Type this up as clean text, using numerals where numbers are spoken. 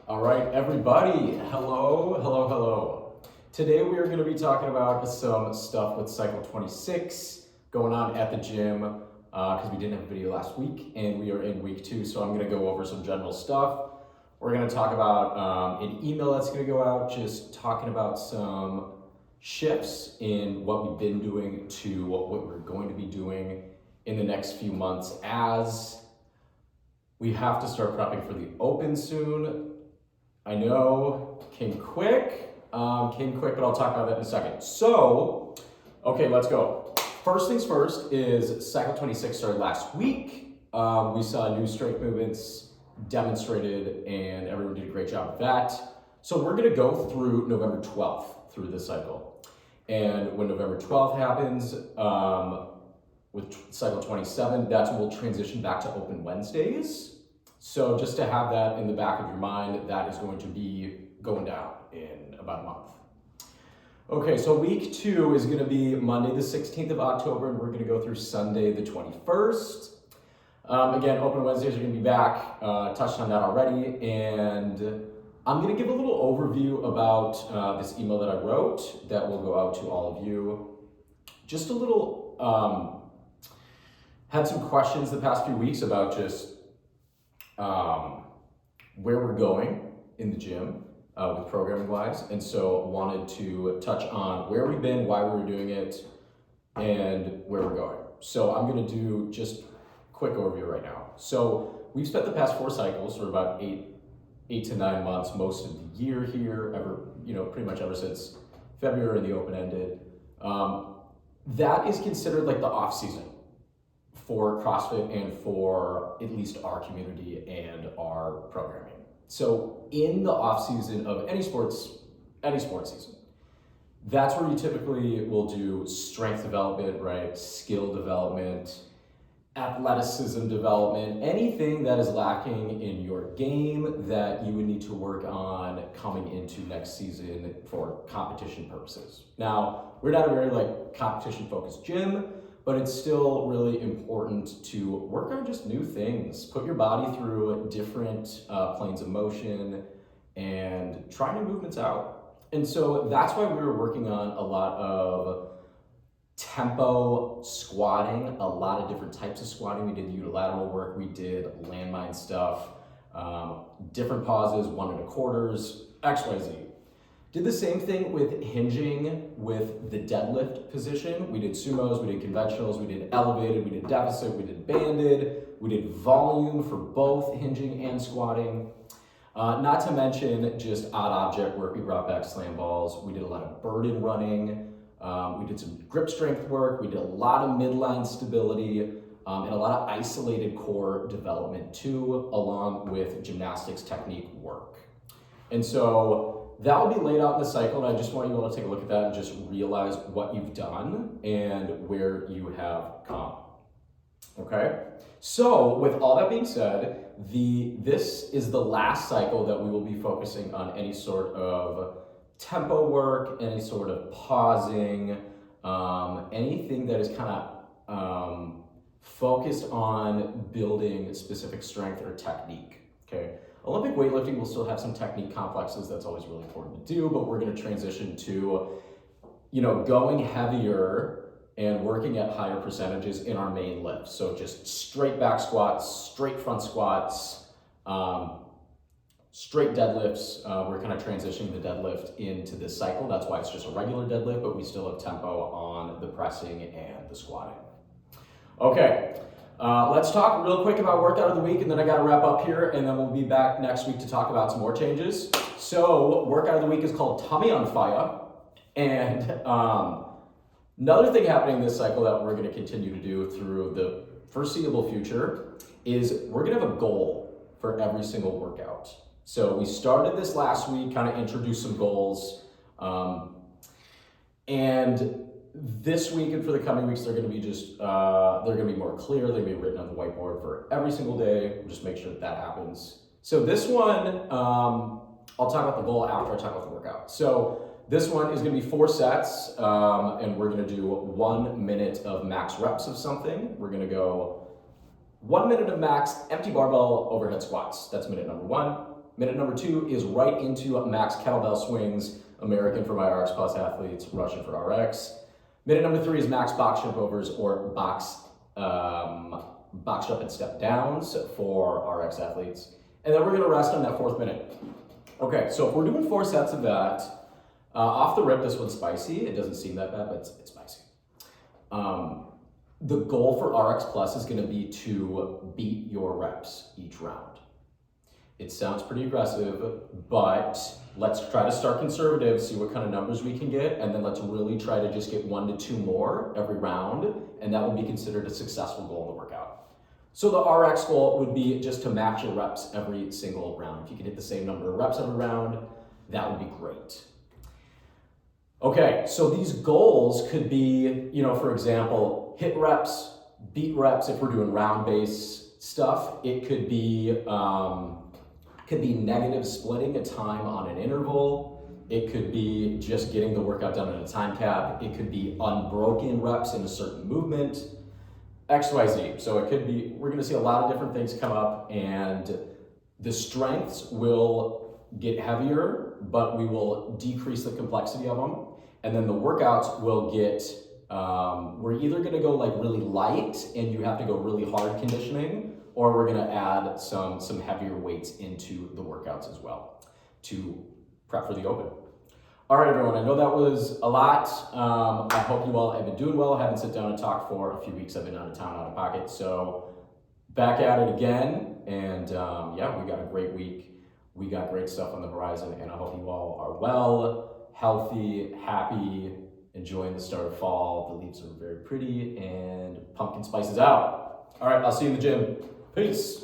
All right, everybody, hello. Today we are going to be talking about some stuff with Cycle 26 going on at the gym because we didn't have a video last week and we are in week 2, so I'm going to go over some general stuff. We're going to talk about an email that's going to go out, just talking about some shifts in what we've been doing to what we're going to be doing in the next few months as we have to start prepping for the Open soon. I know, came quick, but I'll talk about that in a second. So, okay, let's go. First things first is Cycle 26 started last week. We saw new strength movements demonstrated and everyone did a great job of that. So we're gonna go through November 12th through this cycle. And when November 12th happens, with Cycle 27, that's when we'll transition back to Open Wednesdays. So just to have that in the back of your mind, that is going to be going down in about a month. Okay, so week 2 is gonna be Monday the 16th of October, and we're gonna go through Sunday the 21st. Again, Open Wednesdays are gonna be back, touched on that already, and I'm gonna give a little overview about this email that I wrote that will go out to all of you. Just a little, had some questions the past few weeks about just where we're going in the gym with programming wise, and so wanted to touch on where we've been, why we were doing it, and where we're going. So I'm going to do just a quick overview right now. So we've spent the past 4 cycles, or about 8 to 9 months, most of the year here, pretty much ever since February the Open ended. That is considered like the off season for CrossFit and for at least our community and our programming. So in the off season of any sports season, that's where you typically will do strength development, right? Skill development, athleticism development, anything that is lacking in your game that you would need to work on coming into next season for competition purposes. Now, we're not a very competition focused gym, but it's still really important to work on just new things, put your body through different planes of motion and try new movements out. And so that's why we were working on a lot of tempo squatting, a lot of different types of squatting. We did unilateral work, we did landmine stuff, different pauses, 1.25, XYZ. Did the same thing with hinging with the deadlift position. We did sumos, we did conventionals, we did elevated, we did deficit, we did banded, we did volume for both hinging and squatting. Not to mention just odd object work. We brought back slam balls. We did a lot of burden running. We did some grip strength work. We did a lot of midline stability and a lot of isolated core development too, along with gymnastics technique work. And so that will be laid out in the cycle, and I just want you all to take a look at that and just realize what you've done and where you have come. Okay? So with all that being said, this is the last cycle that we will be focusing on any sort of tempo work, any sort of pausing, anything that is kind of focused on building specific strength or technique. Okay? Olympic weightlifting will still have some technique complexes. That's always really important to do, but we're going to transition to, going heavier and working at higher percentages in our main lift. So just straight back squats, straight front squats, straight deadlifts. We're kind of transitioning the deadlift into this cycle. That's why it's just a regular deadlift, but we still have tempo on the pressing and the squatting. Okay. Let's talk real quick about workout of the week, and then I got to wrap up here, and then we'll be back next week to talk about some more changes. So workout of the week is called Tummy on Fire, and another thing happening this cycle that we're going to continue to do through the foreseeable future is we're going to have a goal for every single workout. So we started this last week, kind of introduced some goals, and this week and for the coming weeks, they're going to be they're going to be more clear. They're going to be written on the whiteboard for every single day. We'll just make sure that happens. So this one, I'll talk about the goal after I talk about the workout. So this one is going to be 4 sets, and we're going to do 1 minute of max reps of something. We're going to go 1 minute of max empty barbell overhead squats. That's minute number 1. Minute number 2 is right into max kettlebell swings, American for my RX Plus athletes, Russian for RX. Minute number 3 is max box jump overs or box jump and step downs for RX athletes. And then we're gonna rest on that 4th minute. Okay, so if we're doing 4 sets of that, off the rip, this one's spicy. It doesn't seem that bad, but it's spicy. The goal for RX Plus is gonna be to beat your reps each round. It sounds pretty aggressive, but let's try to start conservative, see what kind of numbers we can get, and then let's really try to just get 1 to 2 more every round, and that would be considered a successful goal in the workout. So the RX goal would be just to match your reps every single round. If you could hit the same number of reps every round, that would be great. Okay, so these goals could be, for example, hit reps, beat reps if we're doing round-based stuff. It could be negative splitting a time on an interval. It could be just getting the workout done in a time cap. It could be unbroken reps in a certain movement, XYZ. So it could be, we're gonna see a lot of different things come up, and the strengths will get heavier, but we will decrease the complexity of them. And then the workouts will get, we're either gonna go like really light and you have to go really hard conditioning, or we're gonna add some heavier weights into the workouts as well to prep for the open. All right, everyone, I know that was a lot. I hope you all have been doing well. I haven't sat down and talked for a few weeks. I've been out of town, out of pocket. So back at it again. And yeah, we got a great week. We got great stuff on the horizon, and I hope you all are well, healthy, happy, enjoying the start of fall. The leaves are very pretty, and pumpkin spice is out. All right, I'll see you in the gym. Peace.